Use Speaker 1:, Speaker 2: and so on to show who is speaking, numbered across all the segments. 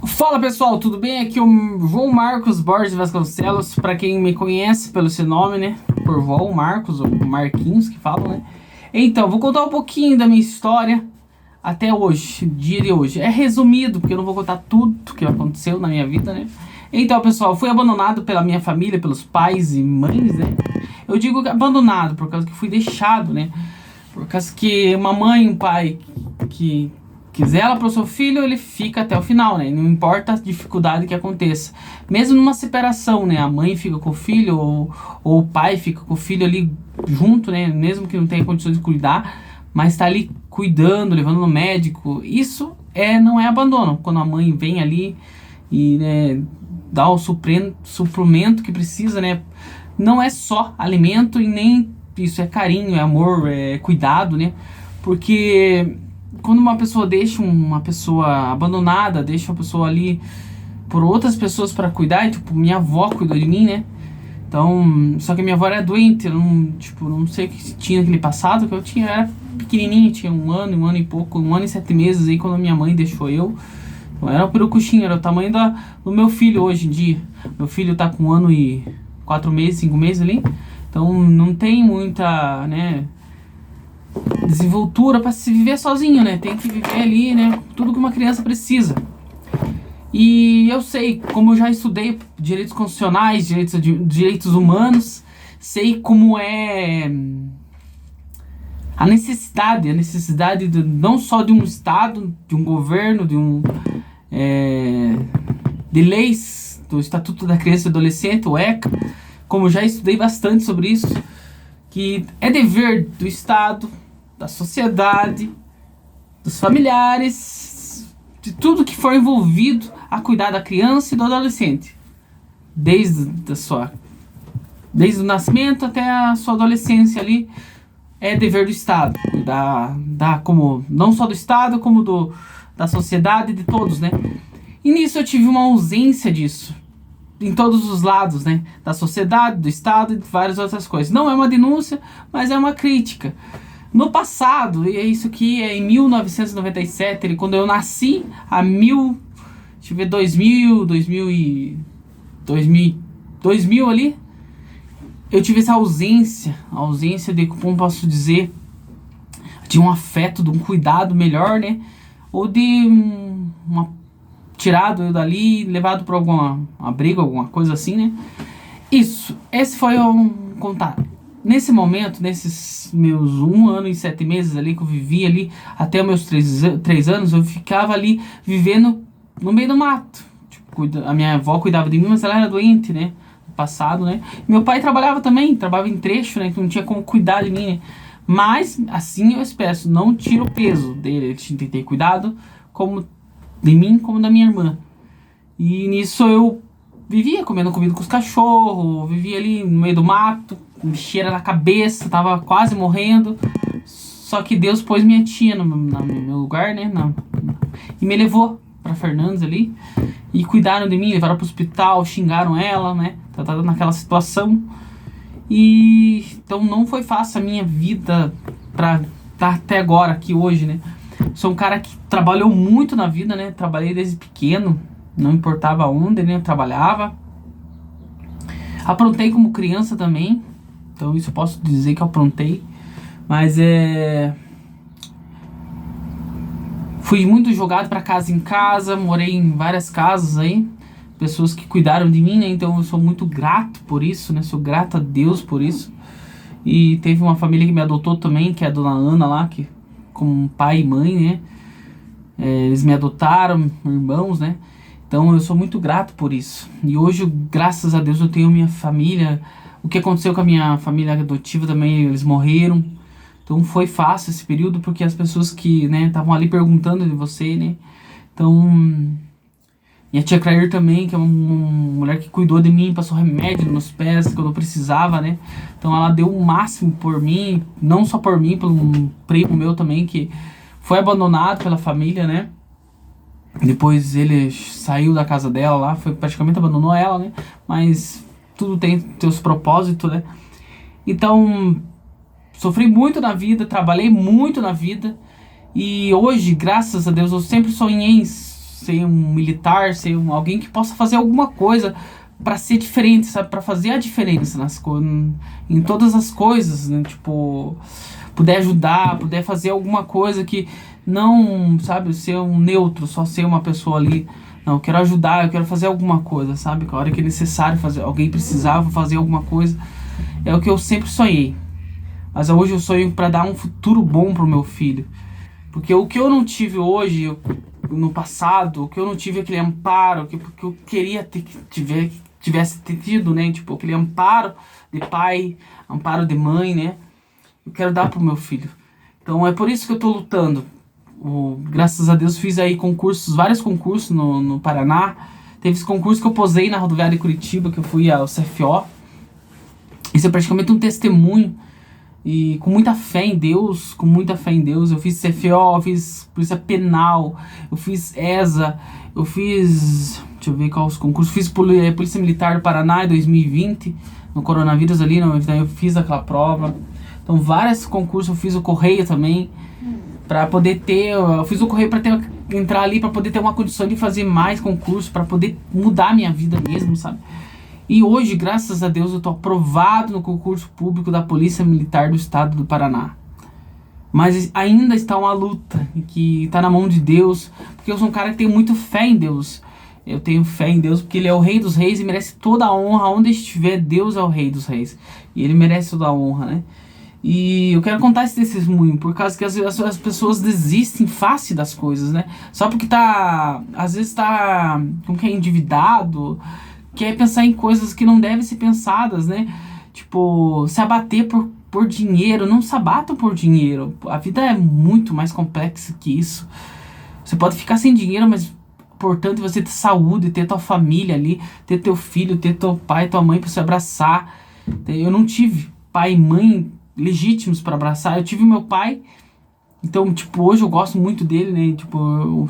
Speaker 1: Fala pessoal, tudo bem? Aqui é o João Marcos Borges Vasconcelos, para quem me conhece pelo seu nome, né? Por João Marcos, ou Marquinhos que falam, né? Então, vou contar um pouquinho da minha história até hoje, dia de hoje. É resumido, porque eu não vou contar tudo que aconteceu na minha vida, né? Então, pessoal, fui abandonado pela minha família, pelos pais e mães, né? Eu digo abandonado por causa que fui deixado, né? Por causa que uma mãe e um pai que zela para o seu filho, ele fica até o final, né? Não importa a dificuldade que aconteça. Mesmo numa separação, né? A mãe fica com o filho ou o pai fica com o filho ali junto, né? Mesmo que não tenha condições de cuidar, mas está ali cuidando, levando no médico. Isso não é abandono. Quando a mãe vem ali e, né, dá o suplemento que precisa, né? Não é só alimento e nem isso, é carinho, é amor, é cuidado, né? Porque quando uma pessoa deixa uma pessoa abandonada, deixa uma pessoa ali por outras pessoas para cuidar, e, tipo, minha avó cuidou de mim, né? Então, só que minha avó era doente, eu não sei o que tinha naquele passado, que eu era pequenininho, tinha um ano e pouco, 1 ano e 7 meses aí quando minha mãe deixou eu. Então, era um perucuchinho, era o tamanho do meu filho hoje em dia. Meu filho tá com 1 ano e 4 meses, 5 meses ali, então não tem muita, né, desenvoltura para se viver sozinho, né? Tem que viver ali, né? Tudo que uma criança precisa. E eu sei, como eu já estudei direitos constitucionais, direitos humanos, sei como é a necessidade não só de um Estado, de um governo, de leis, do Estatuto da Criança e do Adolescente, o ECA, como eu já estudei bastante sobre isso, que é dever do Estado, da sociedade, dos familiares, de tudo que for envolvido a cuidar da criança e do adolescente, desde o nascimento até a sua adolescência ali, é dever do Estado, cuidar como não só do Estado, como da sociedade, de todos, né? E nisso eu tive uma ausência disso, em todos os lados, né? Da sociedade, do Estado e de várias outras coisas. Não é uma denúncia, mas é uma crítica. No passado, e é isso aqui, é em 1997, quando eu nasci, deixa eu ver, 2000 ali, eu tive essa ausência de, como posso dizer, de um afeto, de um cuidado melhor, né? Ou de tirado eu dali, levado para algum abrigo, alguma coisa assim, né? Esse foi um contato. Nesse momento, nesses meus 1 ano e 7 meses ali que eu vivi ali, até os meus 3 anos, eu ficava ali vivendo no meio do mato. Tipo, a minha avó cuidava de mim, mas ela era doente, né? No passado, né? Meu pai trabalhava em trecho, né? Que não tinha como cuidar de mim, né? Mas, assim eu espero, não tiro o peso dele. Ele tinha que ter cuidado como de mim, como da minha irmã. E nisso eu vivia comendo comida com os cachorros, vivia ali no meio do mato, com bicheira na cabeça, tava quase morrendo. Só que Deus pôs minha tia no meu lugar, né? E me levou pra Fernandes ali. E cuidaram de mim, levaram pro hospital, xingaram ela, né? Tava naquela situação. E então não foi fácil a minha vida pra estar até agora, aqui hoje, né? Sou um cara que trabalhou muito na vida, né? Trabalhei desde pequeno, não importava onde, né? Eu trabalhava. Aprontei como criança também, então isso eu posso dizer que eu aprontei. Mas fui muito jogado pra casa em casa, morei em várias casas aí, pessoas que cuidaram de mim, né? Então eu sou muito grato por isso, né? Sou grato a Deus por isso. E teve uma família que me adotou também, que é a dona Ana lá, que como pai e mãe, né? Eles me adotaram, irmãos, né? Então eu sou muito grato por isso. E hoje, graças a Deus, eu tenho minha família. O que aconteceu com a minha família adotiva também, eles morreram. Então foi fácil esse período, porque as pessoas que, né, estavam ali perguntando de você, né? Então, minha tia Claire também, que é uma mulher que cuidou de mim, passou remédio nos pés quando eu precisava, né? Então ela deu o máximo por mim, não só por mim, por um primo meu também, que foi abandonado pela família, né? Depois ele saiu da casa dela lá, praticamente abandonou ela, né? Mas tudo tem seus propósitos, né? Então, sofri muito na vida, trabalhei muito na vida. E hoje, graças a Deus, eu sempre sonhei em ser um militar, ser alguém que possa fazer alguma coisa pra ser diferente, sabe? Pra fazer a diferença em todas as coisas, né? Tipo, puder ajudar, puder fazer alguma coisa que não, sabe, ser um neutro, só ser uma pessoa ali. Não, eu quero ajudar, eu quero fazer alguma coisa, sabe? A hora que é necessário fazer, alguém precisava fazer alguma coisa. É o que eu sempre sonhei. Mas hoje eu sonho pra dar um futuro bom pro meu filho. Porque o que eu não tive hoje, no passado, o que eu não tive aquele amparo, que eu queria tivesse tido, né? Tipo, aquele amparo de pai, amparo de mãe, né? Eu quero dar pro meu filho. Então é por isso que eu tô lutando. Graças a Deus fiz aí concursos, vários concursos no Paraná. Teve esse concurso que eu posei na rodoviária de Curitiba, que eu fui ao CFO. Isso é praticamente um testemunho. E com muita fé em Deus, eu fiz CFO, eu fiz Polícia Penal, eu fiz ESA, eu fiz, deixa eu ver quais os concursos, fiz Polícia Militar do Paraná em 2020, no coronavírus ali, eu fiz aquela prova. Então vários concursos, eu fiz o Correio também, pra poder ter, eu fiz o Correio pra entrar ali, pra poder ter uma condição de fazer mais concursos, pra poder mudar a minha vida mesmo, sabe? E hoje, graças a Deus, eu tô aprovado no concurso público da Polícia Militar do Estado do Paraná. Mas ainda está uma luta, que tá na mão de Deus, porque eu sou um cara que tem muito fé em Deus. Eu tenho fé em Deus porque Ele é o Rei dos Reis e merece toda a honra. Onde estiver, Deus é o Rei dos Reis. E Ele merece toda a honra, né? E eu quero contar esse testemunho, por causa que as pessoas desistem fácil das coisas, né? Só porque às vezes como que é, endividado, quer pensar em coisas que não devem ser pensadas, né? Tipo, se abater por dinheiro. Não se abatam por dinheiro. A vida é muito mais complexa que isso. Você pode ficar sem dinheiro, mas importante você ter saúde, ter tua família ali, ter teu filho, ter teu pai, tua mãe pra se abraçar. Eu não tive pai e mãe legítimos pra abraçar. Eu tive meu pai. Então, tipo, hoje eu gosto muito dele, né? Tipo,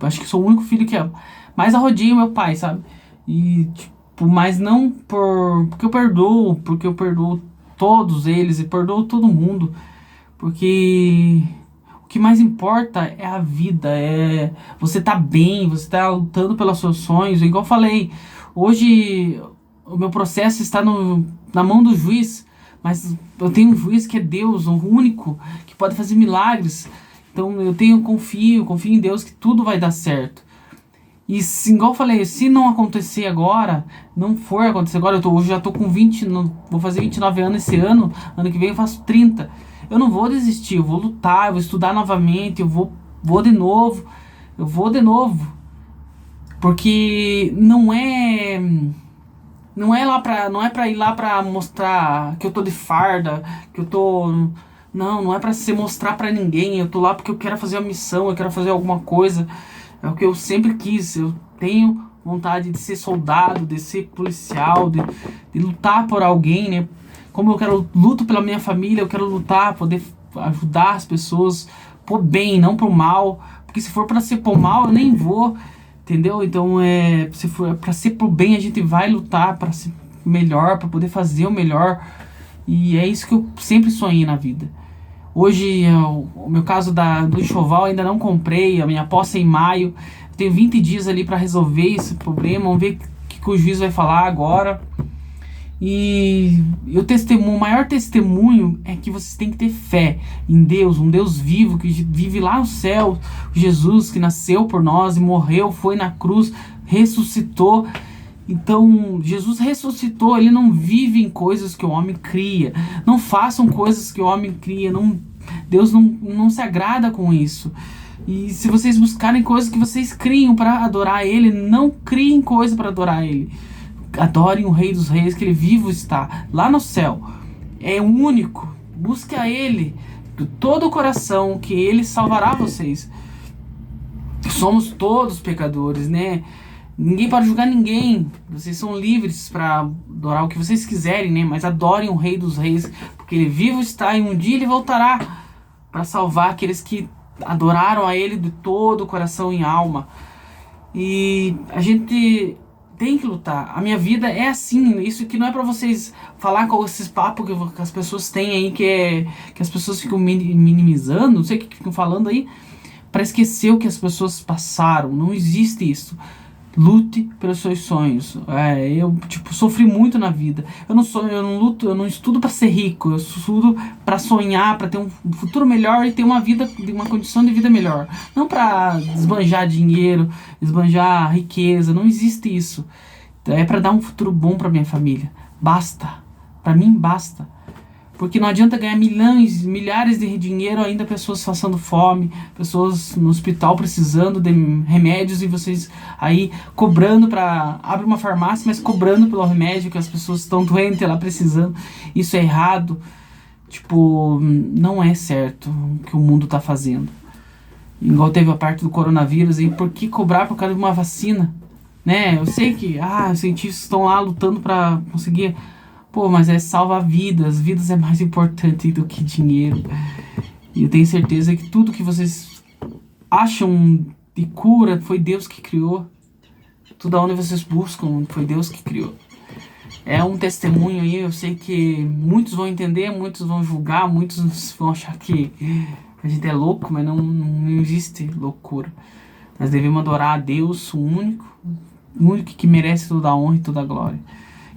Speaker 1: acho que sou o único filho que é mais arrodia meu pai, sabe? E, tipo, mas não porque eu perdoo todos eles e perdoo todo mundo. Porque o que mais importa é a vida, é você tá bem, você tá lutando pelos seus sonhos. Igual eu falei, hoje o meu processo está na mão do juiz, mas eu tenho um juiz que é Deus, o único que pode fazer milagres. Então eu confio em Deus que tudo vai dar certo. E igual eu falei, se não acontecer agora, não for acontecer agora, hoje já tô com 20, vou fazer 29 anos esse ano que vem eu faço 30. Eu não vou desistir, eu vou lutar, eu vou estudar novamente, eu vou de novo, porque não é pra ir lá pra mostrar que eu tô de farda, que eu tô... Não é pra se mostrar pra ninguém, eu tô lá porque eu quero fazer uma missão, eu quero fazer alguma coisa. É o que eu sempre quis. Eu tenho vontade de ser soldado, de ser policial, de lutar por alguém, né? Como eu luto pela minha família, eu quero lutar, poder ajudar as pessoas por bem, não por mal. Porque se for pra ser por mal, eu nem vou, entendeu? Então, se for pra ser por bem, a gente vai lutar pra ser melhor, pra poder fazer o melhor. E é isso que eu sempre sonhei na vida. Hoje, o meu caso do enxoval ainda não comprei, a minha posse é em maio. Eu tenho 20 dias ali para resolver esse problema. Vamos ver o que o juiz vai falar agora. E o maior testemunho é que vocês têm que ter fé em Deus, um Deus vivo que vive lá no céu. Jesus que nasceu por nós e morreu, foi na cruz, ressuscitou. Então, Jesus ressuscitou, Ele não vive em coisas que o homem cria. Não façam coisas que o homem cria. Deus não se agrada com isso. E se vocês buscarem coisas que vocês criam para adorar Ele, não criem coisa para adorar Ele. Adorem o Rei dos Reis, que Ele vivo está, lá no céu. É único. Busque a Ele de todo o coração, que Ele salvará vocês. Somos todos pecadores, né? Ninguém pode julgar ninguém. Vocês são livres para adorar o que vocês quiserem, né? Mas adorem o Rei dos Reis, porque Ele vivo está e um dia Ele voltará para salvar aqueles que adoraram a Ele de todo o coração e alma. E a gente tem que lutar. A minha vida é assim. Isso que não é para vocês falar com esses papos que as pessoas têm aí, que as pessoas ficam minimizando, não sei o que ficam falando aí. para esquecer o que as pessoas passaram. Não existe isso. Lute pelos seus sonhos. Eu sofri muito na vida. Eu não luto, eu não estudo para ser rico. Eu estudo para sonhar, para ter um futuro melhor e ter uma vida, uma condição de vida melhor. Não para esbanjar dinheiro, esbanjar riqueza. Não existe isso. É para dar um futuro bom para minha família. Basta. Para mim basta. Porque não adianta ganhar milhares de dinheiro, ainda pessoas passando fome, pessoas no hospital precisando de remédios e vocês aí cobrando para... Abre uma farmácia, mas cobrando pelo remédio que as pessoas estão doentes lá precisando. Isso é errado. Tipo, não é certo o que o mundo tá fazendo. Igual teve a parte do coronavírus, e por que cobrar por causa de uma vacina? Né? Eu sei que os cientistas estão lá lutando para conseguir... Pô, mas salvar vidas. Vidas é mais importante do que dinheiro. E eu tenho certeza que tudo que vocês acham de cura foi Deus que criou. Tudo onde vocês buscam foi Deus que criou. É um testemunho aí. Eu sei que muitos vão entender, muitos vão julgar, muitos vão achar que a gente é louco, mas não existe loucura. Nós devemos adorar a Deus, o único que merece toda a honra e toda a glória.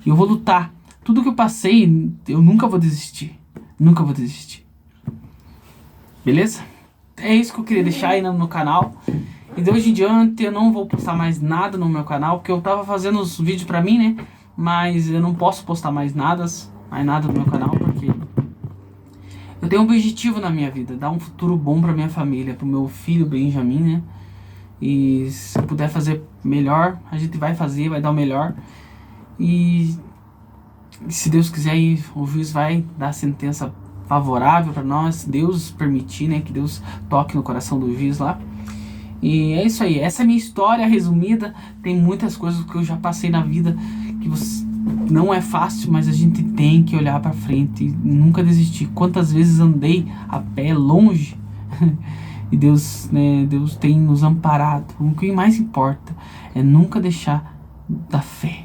Speaker 1: E eu vou lutar. Tudo que eu passei, eu nunca vou desistir. Nunca vou desistir. Beleza? É isso que eu queria deixar aí no canal. E de hoje em diante eu não vou postar mais nada no meu canal, porque eu tava fazendo os vídeos pra mim, né? Mas eu não posso postar mais nada no meu canal, porque eu tenho um objetivo na minha vida, dar um futuro bom pra minha família, pro meu filho Benjamin, né? E se eu puder fazer melhor, a gente vai fazer, vai dar o melhor. E se Deus quiser, o juiz vai dar a sentença favorável para nós, Deus permitir, né, que Deus toque no coração do juiz lá. E é isso aí, essa é a minha história resumida. Tem muitas coisas que eu já passei na vida que não é fácil, mas a gente tem que olhar para frente e nunca desistir. Quantas vezes andei a pé longe e Deus tem nos amparado. O que mais importa é nunca deixar da fé.